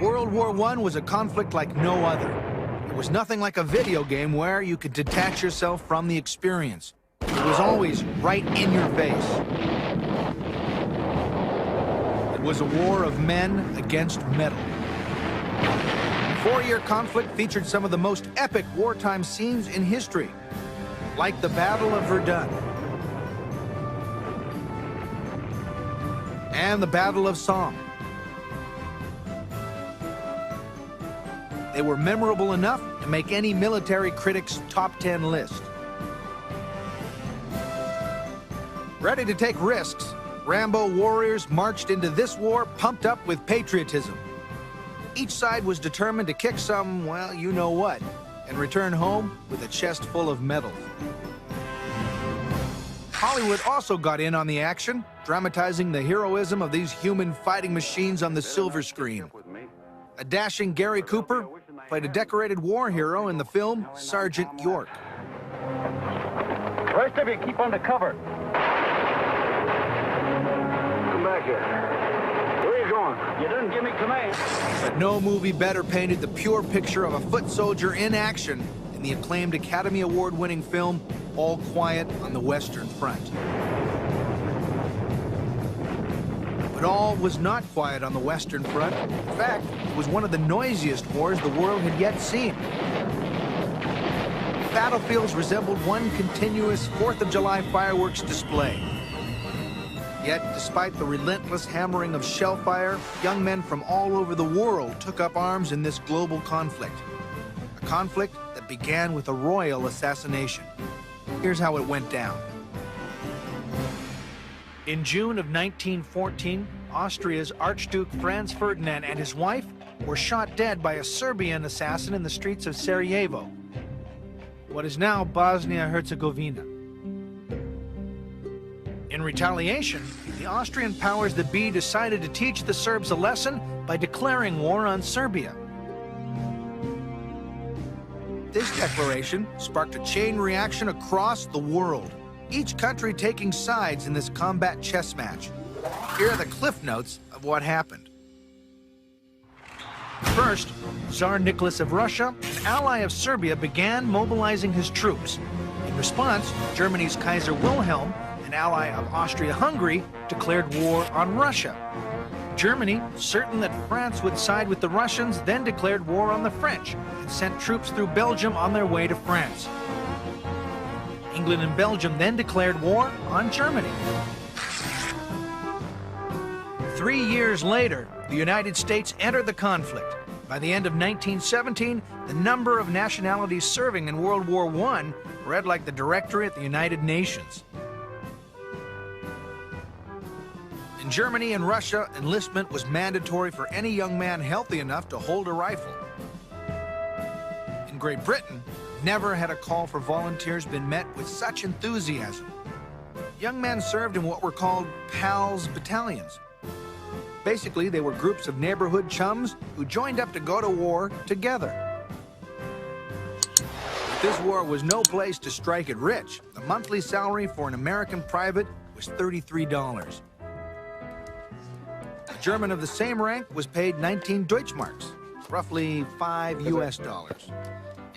World War I was a conflict like no other. It was nothing like a video game where you could detach yourself from the experience. It was always right in your face. It was a war of men against metal. The four-year conflict featured some of the most epic wartime scenes in history, like the Battle of Verdun and the Battle of Somme. They were memorable enough to make any military critic's top 10 list. Ready to take risks, Rambo warriors marched into this war pumped up with patriotism. Each side was determined to kick some, well, you know what, and return home with a chest full of medals. Hollywood also got in on the action, dramatizing the heroism of these human fighting machines on the silver screen. A dashing Gary Cooper played a decorated war hero in the film Sergeant York. Rest of you, keep under cover. Come back here. Where are you going? You didn't give me command. But no movie better painted the pure picture of a foot soldier in action than the acclaimed Academy Award-winning film All Quiet on the Western Front. But all was not quiet on the Western Front. In fact, it was one of the noisiest wars the world had yet seen. Battlefields resembled one continuous 4th of July fireworks display. Yet, despite the relentless hammering of shellfire, young men from all over the world took up arms in this global conflict. A conflict that began with a royal assassination. Here's how it went down. In June of 1914, Austria's Archduke Franz Ferdinand and his wife were shot dead by a Serbian assassin in the streets of Sarajevo, what is now Bosnia-Herzegovina. In retaliation, the Austrian powers that be decided to teach the Serbs a lesson by declaring war on Serbia. This declaration sparked a chain reaction across the world, each country taking sides in this combat chess match. Here are the cliff notes of what happened. First, Tsar Nicholas of Russia, an ally of Serbia, began mobilizing his troops. In response, Germany's Kaiser Wilhelm, an ally of Austria-Hungary, declared war on Russia. Germany, certain that France would side with the Russians, then declared war on the French and sent troops through Belgium on their way to France. England and Belgium then declared war on Germany. 3 years later, the United States entered the conflict. By the end of 1917, the number of nationalities serving in World War I read like the directory at the United Nations. In Germany and Russia, enlistment was mandatory for any young man healthy enough to hold a rifle. In Great Britain, never had a call for volunteers been met with such enthusiasm. Young men served in what were called PALS battalions. Basically, they were groups of neighborhood chums who joined up to go to war together. But this war was no place to strike it rich. The monthly salary for an American private was $33. A German of the same rank was paid 19 Deutschmarks, roughly $5 US.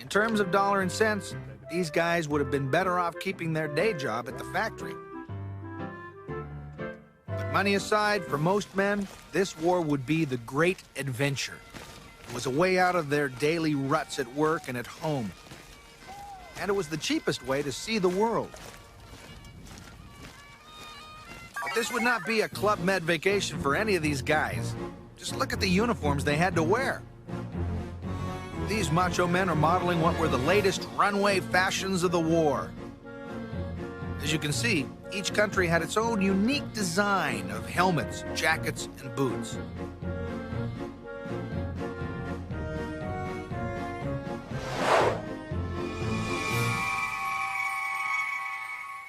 In terms of dollar and cents, these guys would have been better off keeping their day job at the factory. But money aside, for most men, this war would be the great adventure. It was a way out of their daily ruts at work and at home. And it was the cheapest way to see the world. But this would not be a Club Med vacation for any of these guys. Just look at the uniforms they had to wear. These macho men are modeling what were the latest runway fashions of the war. As you can see, each country had its own unique design of helmets, jackets, and boots.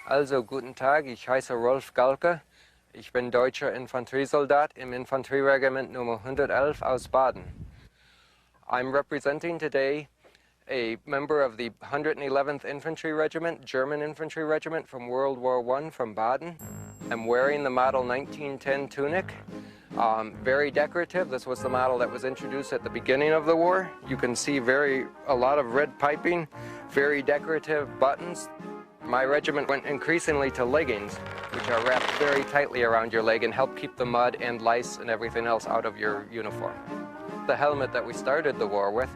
Also, guten Tag, ich heiße Rolf Galke. Ich bin deutscher Infanteriesoldat im Infanterieregiment Nummer 111 aus Baden. I'm representing today a member of the 111th Infantry Regiment, German Infantry Regiment from World War I from Baden. I'm wearing the model 1910 tunic. Very decorative. This was the model that was introduced at the beginning of the war. You can see a lot of red piping, very decorative buttons. My regiment went increasingly to leggings, which are wrapped very tightly around your leg and help keep the mud and lice and everything else out of your uniform. The helmet that we started the war with,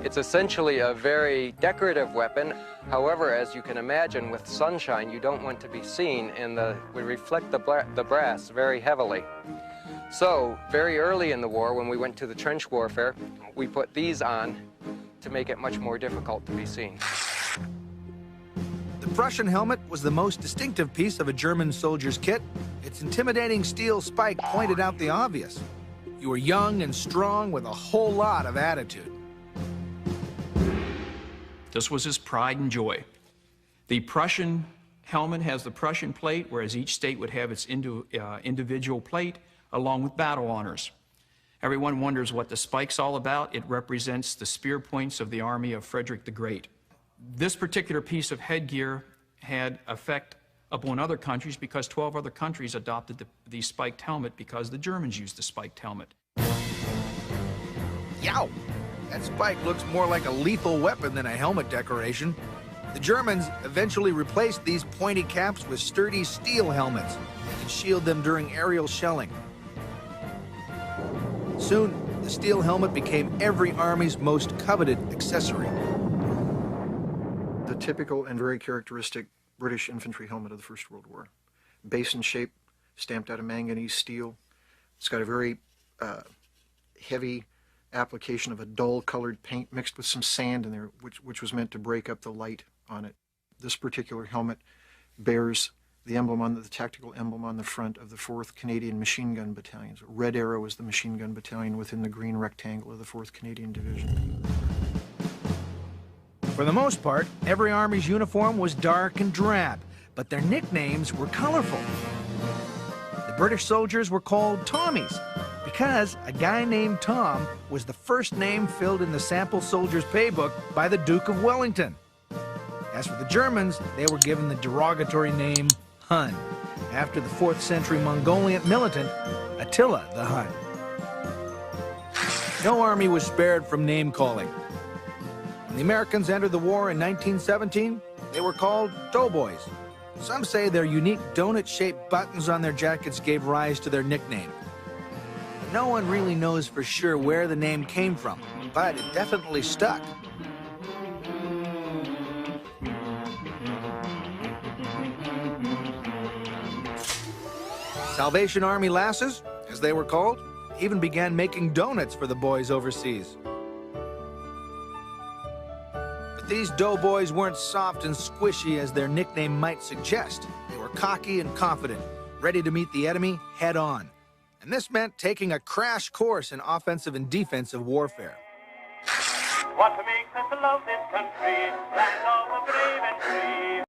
it's essentially a very decorative weapon. However, as you can imagine, with sunshine, you don't want to be seen, and we reflect the brass very heavily. So, very early in the war, when we went to the trench warfare, we put these on to make it much more difficult to be seen. The Prussian helmet was the most distinctive piece of a German soldier's kit. Its intimidating steel spike pointed out the obvious. You were young and strong with a whole lot of attitude. This was his pride and joy. The Prussian helmet has the Prussian plate, whereas each state would have its individual plate, along with battle honors. Everyone wonders what the spike's all about. It represents the spear points of the army of Frederick the Great. This particular piece of headgear had effect upon other countries because 12 other countries adopted the spiked helmet because the Germans used the spiked helmet. Yow! That spike looks more like a lethal weapon than a helmet decoration. The Germans eventually replaced these pointy caps with sturdy steel helmets that could shield them during aerial shelling. Soon, the steel helmet became every army's most coveted accessory. The typical and very characteristic British infantry helmet of the First World War. Basin shape, stamped out of manganese steel. It's got a very heavy application of a dull colored paint mixed with some sand in there, which was meant to break up the light on it. This particular helmet bears the emblem the tactical emblem on the front of the 4th Canadian Machine Gun Battalion. So Red Arrow is the machine gun battalion within the green rectangle of the 4th Canadian Division. For the most part, every army's uniform was dark and drab, but their nicknames were colorful. The British soldiers were called Tommies because a guy named Tom was the first name filled in the sample soldier's paybook by the Duke of Wellington. As for the Germans, they were given the derogatory name Hun, after the 4th century Mongolian militant Attila the Hun. No army was spared from name-calling. When the Americans entered the war in 1917, they were called Doughboys. Some say their unique donut-shaped buttons on their jackets gave rise to their nickname. No one really knows for sure where the name came from, but it definitely stuck. Salvation Army lasses, as they were called, even began making donuts for the boys overseas. But these doughboys weren't soft and squishy as their nickname might suggest. They were cocky and confident, ready to meet the enemy head-on. And this meant taking a crash course in offensive and defensive warfare. What makes us love this country, land of the brave and free?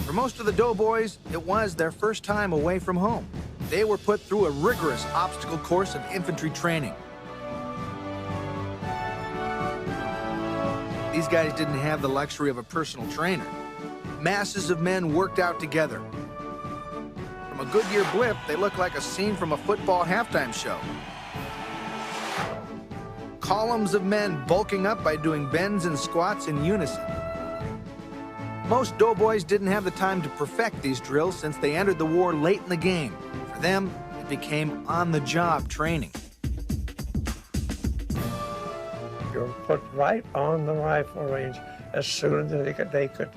For most of the doughboys, it was their first time away from home. They were put through a rigorous obstacle course of infantry training. These guys didn't have the luxury of a personal trainer. Masses of men worked out together. From a Goodyear blimp, they looked like a scene from a football halftime show. Columns of men bulking up by doing bends and squats in unison. Most doughboys didn't have the time to perfect these drills since they entered the war late in the game. For them, it became on-the-job training. You're put right on the rifle range as soon as they could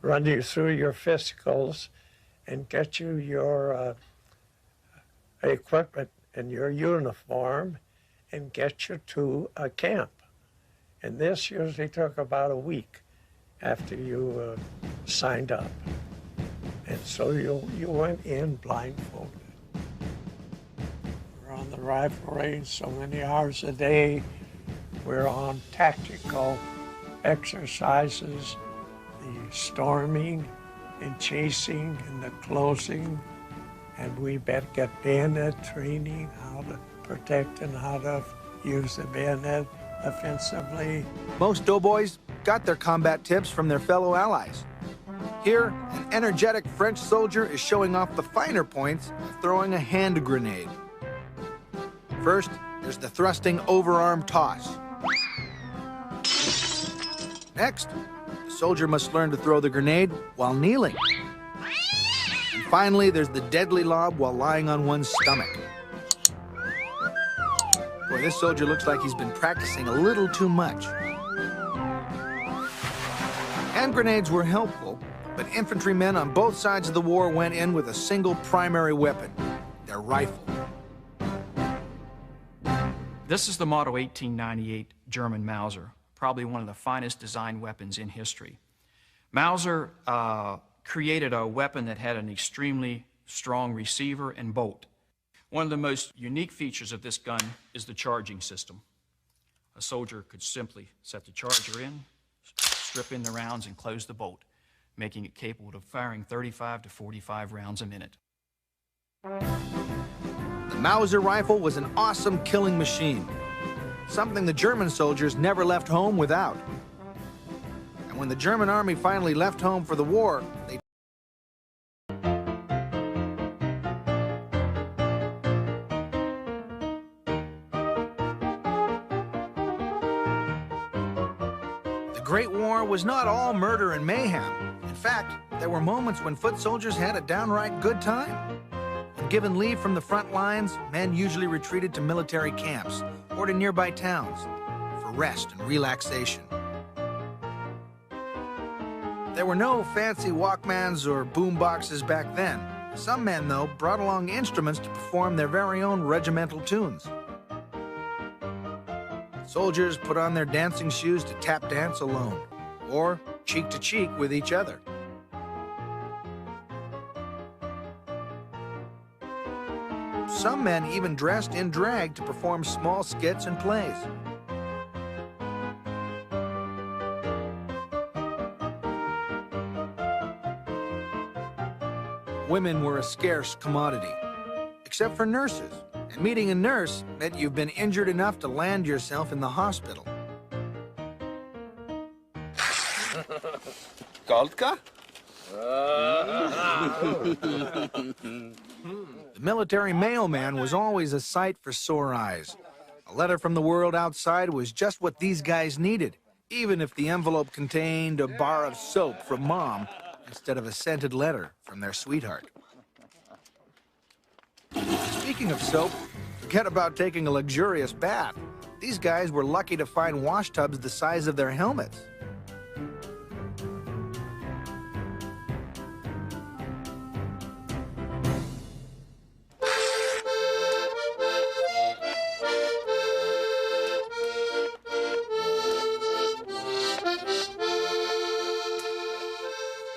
run you through your physicals and get you your equipment and your uniform and get you to a camp. And this usually took about a week after you signed up. And so you went in blindfolded. We're on the rifle range so many hours a day. We're on tactical exercises, the storming and chasing and the closing. And we get bayonet training, how to protect and how to use the bayonet offensively. Most doughboys got their combat tips from their fellow allies. Here, an energetic French soldier is showing off the finer points of throwing a hand grenade. First, there's the thrusting overarm toss. Next, the soldier must learn to throw the grenade while kneeling. And finally, there's the deadly lob while lying on one's stomach. Boy, this soldier looks like he's been practicing a little too much. Hand grenades were helpful, but infantrymen on both sides of the war went in with a single primary weapon, their rifle. This is the Model 1898 German Mauser, probably one of the finest design weapons in history. Mauser created a weapon that had an extremely strong receiver and bolt. One of the most unique features of this gun is the charging system. A soldier could simply set the charger in, strip in the rounds, and close the bolt, making it capable of firing 35 to 45 rounds a minute. The Mauser rifle was an awesome killing machine, something the German soldiers never left home without. And when the German army finally left home for the war, they The Great War was not all murder and mayhem. In fact, there were moments when foot soldiers had a downright good time. When given leave from the front lines, men usually retreated to military camps or to nearby towns for rest and relaxation. There were no fancy Walkmans or boom boxes back then. Some men, though, brought along instruments to perform their very own regimental tunes. Soldiers put on their dancing shoes to tap dance alone, or cheek to cheek with each other. Some men even dressed in drag to perform small skits and plays. Women were a scarce commodity, except for nurses. And meeting a nurse meant you've been injured enough to land yourself in the hospital. Goldka? The military mailman was always a sight for sore eyes. A letter from the world outside was just what these guys needed, even if the envelope contained a bar of soap from Mom instead of a scented letter from their sweetheart. Speaking of soap, forget about taking a luxurious bath. These guys were lucky to find wash tubs the size of their helmets.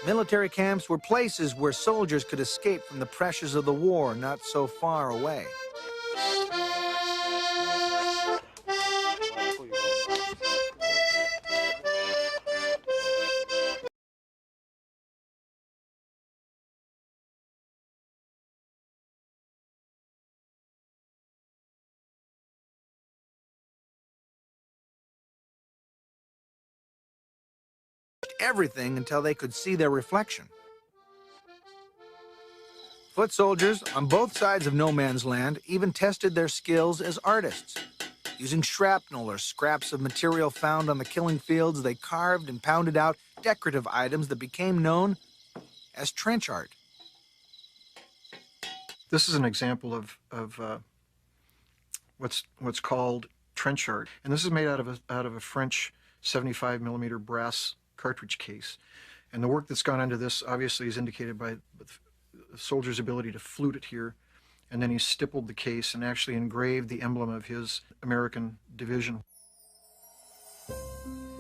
Military camps were places where soldiers could escape from the pressures of the war not so far away. Everything until they could see their reflection. Foot soldiers on both sides of no man's land even tested their skills as artists. Using shrapnel or scraps of material found on the killing fields, they carved and pounded out decorative items that became known as trench art. This is an example of what's called trench art, and this is made out of a French 75mm brass cartridge case. And the work that's gone into this obviously is indicated by the soldier's ability to flute it here. And then he stippled the case and actually engraved the emblem of his American division.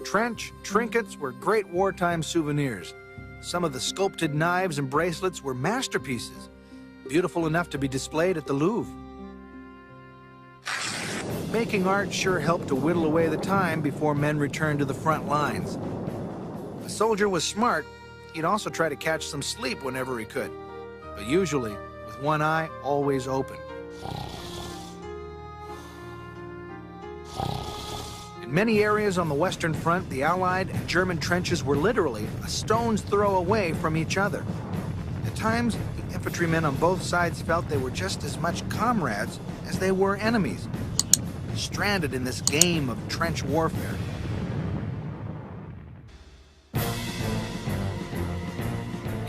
Trench trinkets were great wartime souvenirs. Some of the sculpted knives and bracelets were masterpieces, beautiful enough to be displayed at the Louvre. Making art sure helped to whittle away the time before men returned to the front lines. A soldier was smart. He'd also try to catch some sleep whenever he could, but usually with one eye always open. In many areas on the Western Front, the Allied and German trenches were literally a stone's throw away from each other. At times, the infantrymen on both sides felt they were just as much comrades as they were enemies, stranded in this game of trench warfare.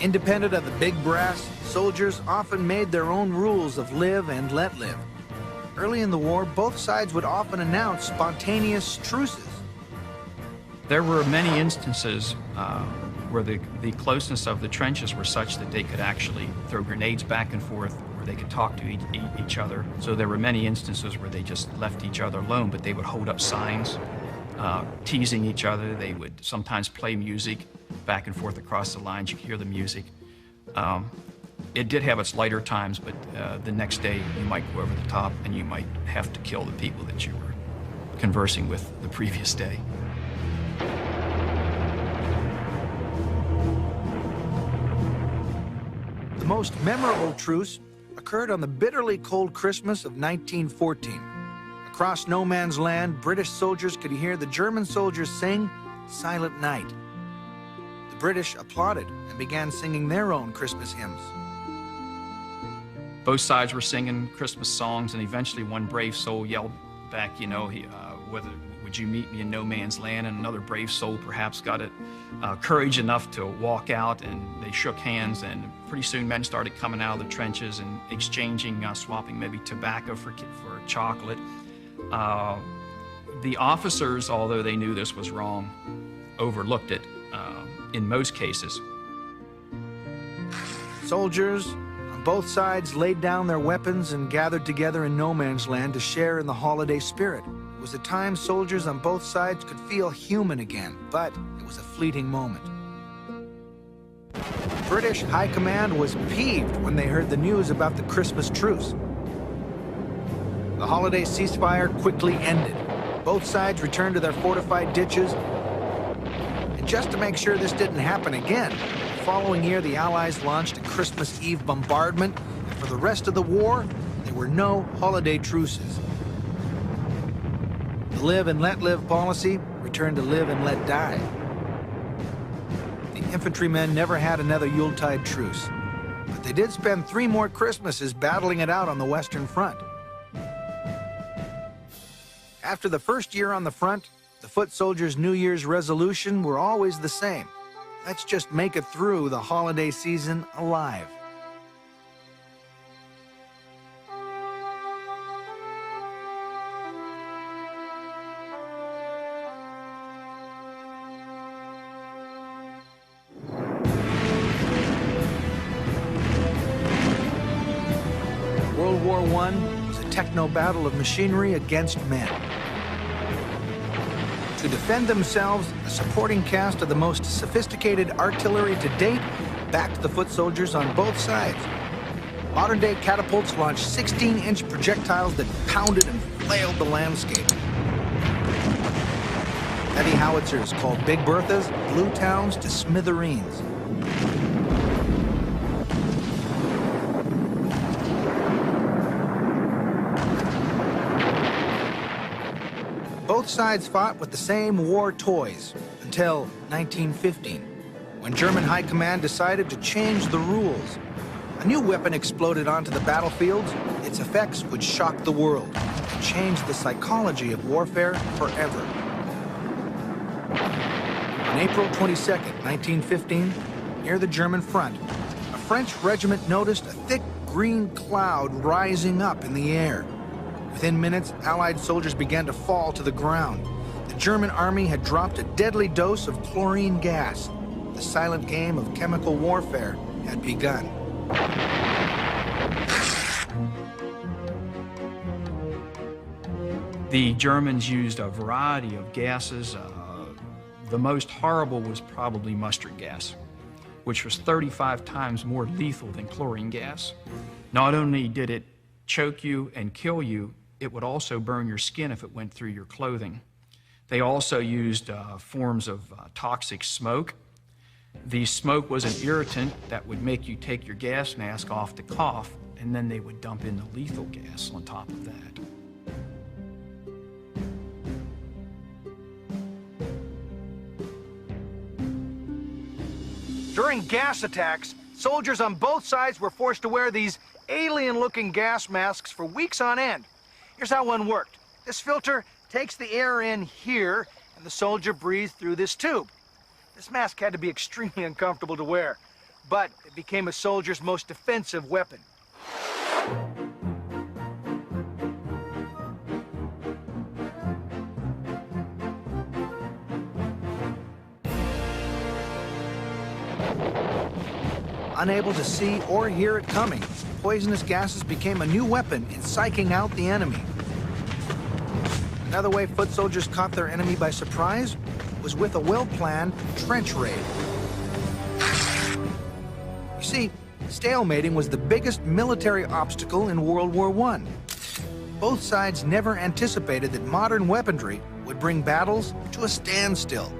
Independent of the big brass, soldiers often made their own rules of live and let live. Early in the war, both sides would often announce spontaneous truces. There were many instances where the closeness of the trenches were such that they could actually throw grenades back and forth, or they could talk to each other. So there were many instances where they just left each other alone, but they would hold up signs, teasing each other. They would sometimes play music back and forth across the lines. You could hear the music. It did have its lighter times, but the next day you might go over the top and you might have to kill the people that you were conversing with the previous day. The most memorable truce occurred on the bitterly cold Christmas of 1914. Across no man's land, British soldiers could hear the German soldiers sing Silent Night. The British applauded and began singing their own Christmas hymns. Both sides were singing Christmas songs, and eventually one brave soul yelled back, you know, would you meet me in no man's land? And another brave soul perhaps got courage enough to walk out, and they shook hands, and pretty soon men started coming out of the trenches and exchanging, swapping maybe tobacco for chocolate. The officers, although they knew this was wrong, overlooked it in most cases. Soldiers on both sides laid down their weapons and gathered together in no man's land to share in the holiday spirit. It was a time soldiers on both sides could feel human again, but it was a fleeting moment. British High Command was peeved when they heard the news about the Christmas truce. The holiday ceasefire quickly ended. Both sides returned to their fortified ditches. And just to make sure this didn't happen again, the following year the Allies launched a Christmas Eve bombardment, and for the rest of the war, there were no holiday truces. The live and let live policy returned to live and let die. The infantrymen never had another Yuletide truce, but they did spend 3 more Christmases battling it out on the Western Front. After the first year on the front, the foot soldiers' New Year's resolution were always the same. Let's just make it through the holiday season alive. World War I was a techno-battle of machinery against men. To defend themselves, a supporting cast of the most sophisticated artillery to date backed the foot soldiers on both sides. Modern-day catapults launched 16-inch projectiles that pounded and flailed the landscape. Heavy howitzers called Big Berthas blew towns to smithereens. Both sides fought with the same war toys until 1915, when German High Command decided to change the rules. A new weapon exploded onto the battlefields. Its effects would shock the world and change the psychology of warfare forever. On April 22nd, 1915, near the German front, a French regiment noticed a thick green cloud rising up in the air. Within minutes, Allied soldiers began to fall to the ground. The German army had dropped a deadly dose of chlorine gas. the silent game of chemical warfare had begun. The Germans used a variety of gases. The most horrible was probably mustard gas, which was 35 times more lethal than chlorine gas. Not only did it choke you and kill you, it would also burn your skin if it went through your clothing. They also used forms of toxic smoke. The smoke was an irritant that would make you take your gas mask off to cough, and then they would dump in the lethal gas on top of that. During gas attacks, soldiers on both sides were forced to wear these alien-looking gas masks for weeks on end. Here's how one worked. This filter takes the air in here, and the soldier breathes through this tube. This mask had to be extremely uncomfortable to wear, but it became a soldier's most defensive weapon. Unable to see or hear it coming, poisonous gases became a new weapon in psyching out the enemy. Another way foot soldiers caught their enemy by surprise was with a well-planned trench raid. You see, stalemating was the biggest military obstacle in World War I. Both sides never anticipated that modern weaponry would bring battles to a standstill.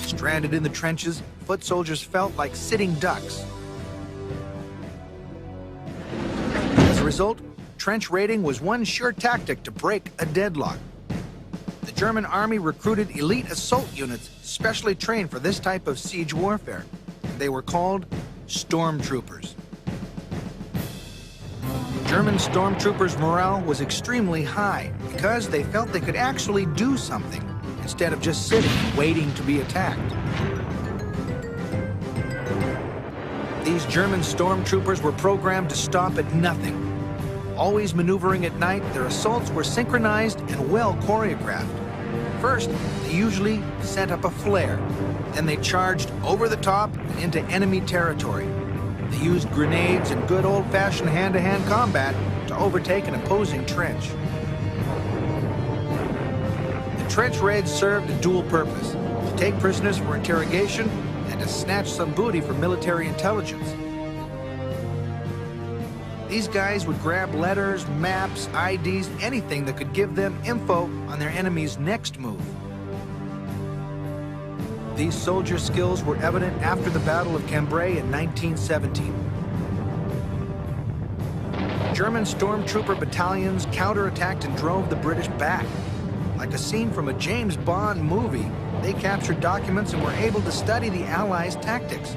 Stranded in the trenches, foot soldiers felt like sitting ducks. As a result, trench raiding was one sure tactic to break a deadlock. The German army recruited elite assault units specially trained for this type of siege warfare. They were called stormtroopers. German stormtroopers' morale was extremely high because they felt they could actually do something instead of just sitting and waiting to be attacked. These German stormtroopers were programmed to stop at nothing. Always maneuvering at night, their assaults were synchronized and well choreographed. First, they usually set up a flare. Then they charged over the top and into enemy territory. They used grenades and good old-fashioned hand-to-hand combat to overtake an opposing trench. The trench raids served a dual purpose: to take prisoners for interrogation and to snatch some booty for military intelligence. These guys would grab letters, maps, IDs, anything that could give them info on their enemy's next move. These soldier skills were evident after the Battle of Cambrai in 1917. German stormtrooper battalions counterattacked and drove the British back. Like a scene from a James Bond movie, they captured documents and were able to study the Allies' tactics.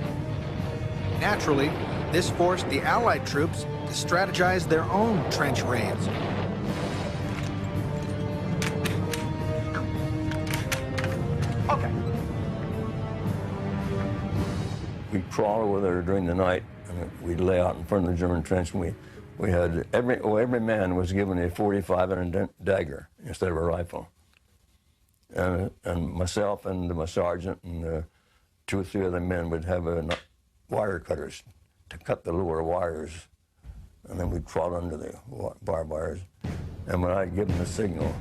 Naturally, this forced the Allied troops to strategize their own trench raids. Okay. We'd crawl over there during the night, and we'd lay out in front of the German trench, and we had every man was given a .45 and a dagger instead of a rifle. And myself and my sergeant and 2 or 3 other men would have wire cutters to cut the lower wires, and then we'd crawl under the barbed wires. And when I'd given the signal,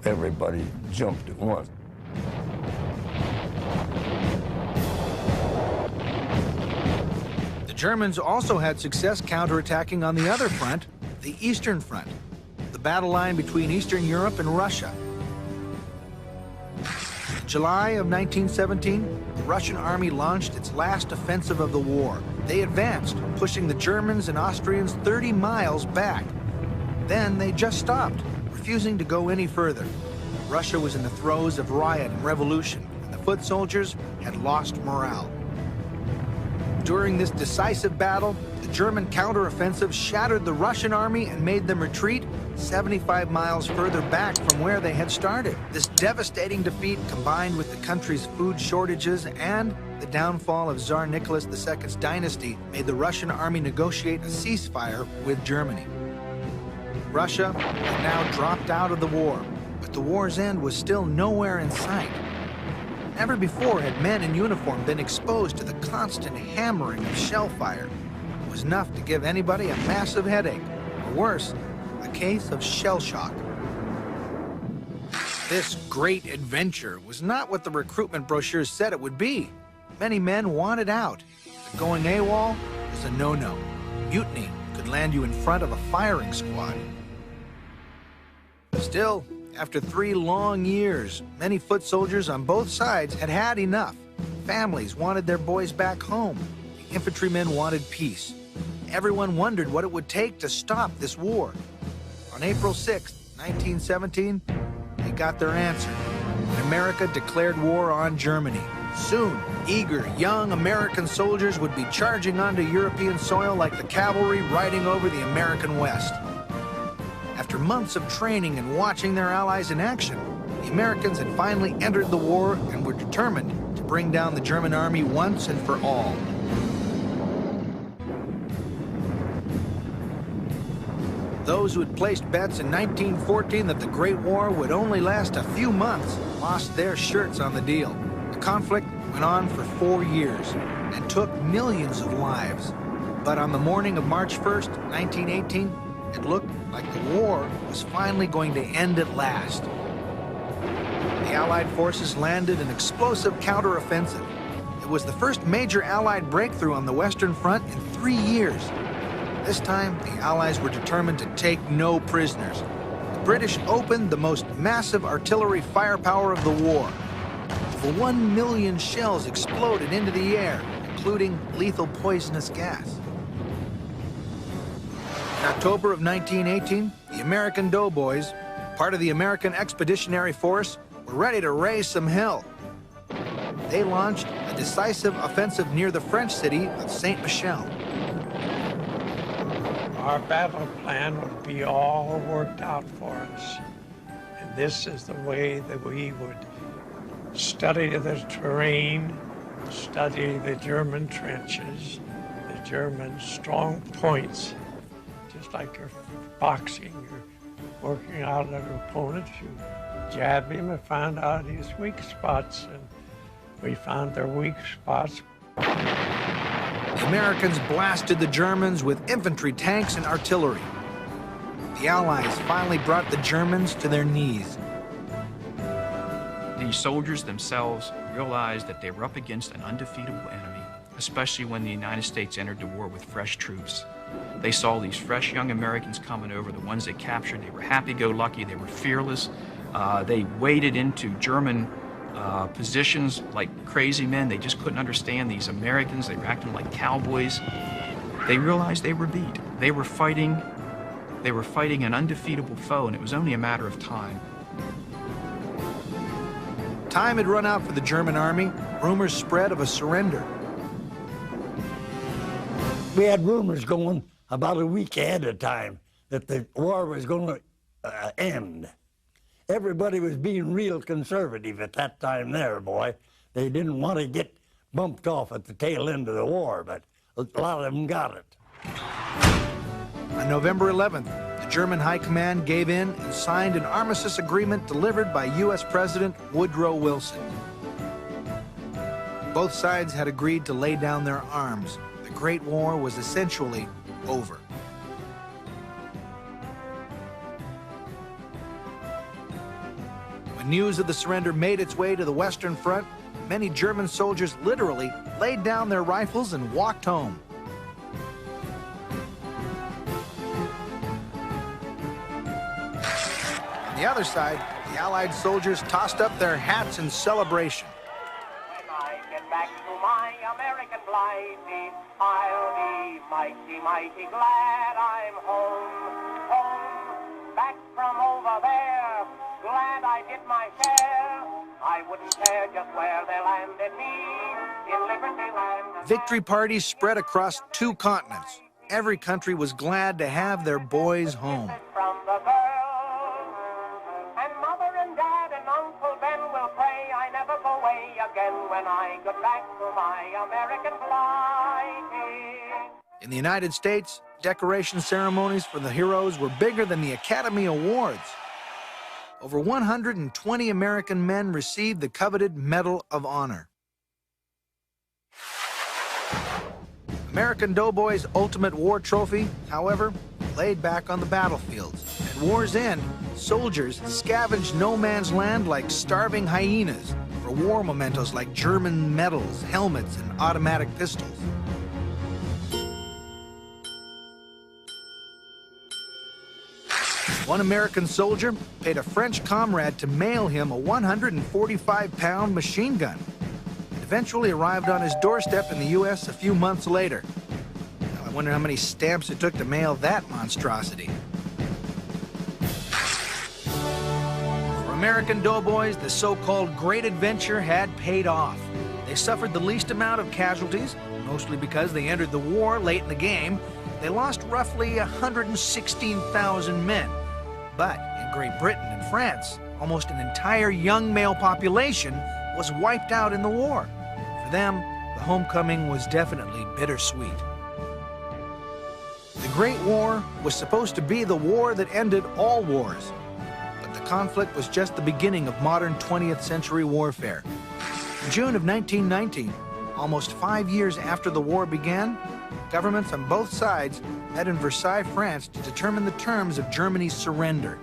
everybody jumped at once. The Germans also had success counterattacking on the other front, the Eastern Front, the battle line between Eastern Europe and Russia. In July of 1917, the Russian army launched its last offensive of the war. They advanced, pushing the Germans and Austrians 30 miles back. Then they just stopped, refusing to go any further. Russia was in the throes of riot and revolution, and the foot soldiers had lost morale. During this decisive battle, the German counteroffensive shattered the Russian army and made them retreat 75 miles further back from where they had started. This devastating defeat, combined with the country's food shortages and the downfall of Tsar Nicholas II's dynasty, made the Russian army negotiate a ceasefire with Germany. Russia had now dropped out of the war, but the war's end was still nowhere in sight. Never before had men in uniform been exposed to the constant hammering of shell fire. It was enough to give anybody a massive headache, or worse, a case of shell shock. This great adventure was not what the recruitment brochures said it would be. Many men wanted out. But going AWOL was a no-no. Mutiny could land you in front of a firing squad. Still, after 3 long years, many foot soldiers on both sides had had enough. Families wanted their boys back home. The infantrymen wanted peace. Everyone wondered what it would take to stop this war. On April 6, 1917, they got their answer. America declared war on Germany. Soon, eager, young American soldiers would be charging onto European soil like the cavalry riding over the American West. After months of training and watching their allies in action, the Americans had finally entered the war and were determined to bring down the German army once and for all. Those who had placed bets in 1914 that the Great War would only last a few months lost their shirts on the deal. The conflict went on for 4 years and took millions of lives. But on the morning of March 1st, 1918, it looked like the war was finally going to end at last. The Allied forces landed an explosive counteroffensive. It was the first major Allied breakthrough on the Western Front in 3 years. This time, the Allies were determined to take no prisoners. The British opened the most massive artillery firepower of the war. Over 1 million shells exploded into the air, including lethal poisonous gas. In October of 1918, the American doughboys, part of the American Expeditionary Force, were ready to raise some hell. They launched a decisive offensive near the French city of Saint Michel. Our battle plan would be all worked out for us. And this is the way that we would study the terrain, study the German trenches, the German strong points. Just like you're boxing, you're working out an opponent, you jab him and find out his weak spots, and we found their weak spots. The Americans blasted the Germans with infantry, tanks, and artillery. The Allies finally brought the Germans to their knees. The soldiers themselves realized that they were up against an undefeatable enemy, especially when the United States entered the war with fresh troops. They saw these fresh young Americans coming over, the ones they captured. They were happy-go-lucky, they were fearless. They waded into German positions like crazy men. They just couldn't understand these Americans. They were acting like cowboys. They realized they were beat. They were fighting an undefeatable foe, and it was only a matter of time. Time had run out for the German army. Rumors spread of a surrender. We had rumors going about a week ahead of time that the war was going to end. Everybody was being real conservative at that time there, boy. They didn't want to get bumped off at the tail end of the war, but a lot of them got it. On November 11th, the German High Command gave in and signed an armistice agreement delivered by U.S. President Woodrow Wilson. Both sides had agreed to lay down their arms. The Great War was essentially over. When news of the surrender made its way to the Western Front, many German soldiers literally laid down their rifles and walked home. On the other side, the Allied soldiers tossed up their hats in celebration. When I get back to my American blighty, I'll be mighty, mighty glad I'm home, home, back from over there. Glad I did my share. I wouldn't care just where they landed me, in Liberty Land. Victory parties spread across 2 continents. Every country was glad to have their boys home. From the girl, and Mother and Dad and Uncle Ben will pray I never go away again when I get back to my American blighty. In the United States, decoration ceremonies for the heroes were bigger than the Academy Awards. over 120 American men received the coveted Medal of Honor. American Doughboy's ultimate war trophy, however, laid back on the battlefields. At war's end, soldiers scavenged no man's land like starving hyenas for war mementos like German medals, helmets, and automatic pistols. One American soldier paid a French comrade to mail him a 145-pound machine gun. It eventually arrived on his doorstep in the U.S. a few months later. Well, I wonder how many stamps it took to mail that monstrosity. For American doughboys, the so-called great adventure had paid off. They suffered the least amount of casualties, mostly because they entered the war late in the game. They lost roughly 116,000 men. But in Great Britain and France, almost an entire young male population was wiped out in the war. For them, the homecoming was definitely bittersweet. The Great War was supposed to be the war that ended all wars. But the conflict was just the beginning of modern 20th century warfare. In June of 1919, almost 5 years after the war began, governments on both sides met in Versailles, France, to determine the terms of Germany's surrender.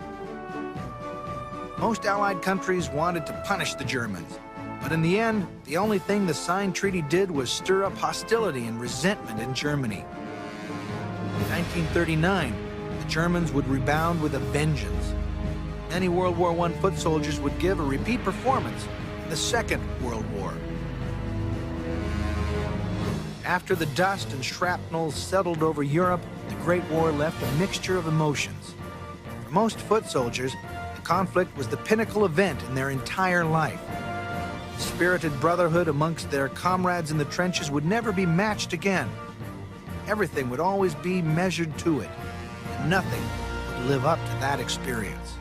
Most Allied countries wanted to punish the Germans, but in the end, the only thing the signed treaty did was stir up hostility and resentment in Germany. In 1939, the Germans would rebound with a vengeance. Many World War I foot soldiers would give a repeat performance in the Second World War. After the dust and shrapnel settled over Europe, the Great War left a mixture of emotions. For most foot soldiers, the conflict was the pinnacle event in their entire life. The spirited brotherhood amongst their comrades in the trenches would never be matched again. Everything would always be measured to it, and nothing would live up to that experience.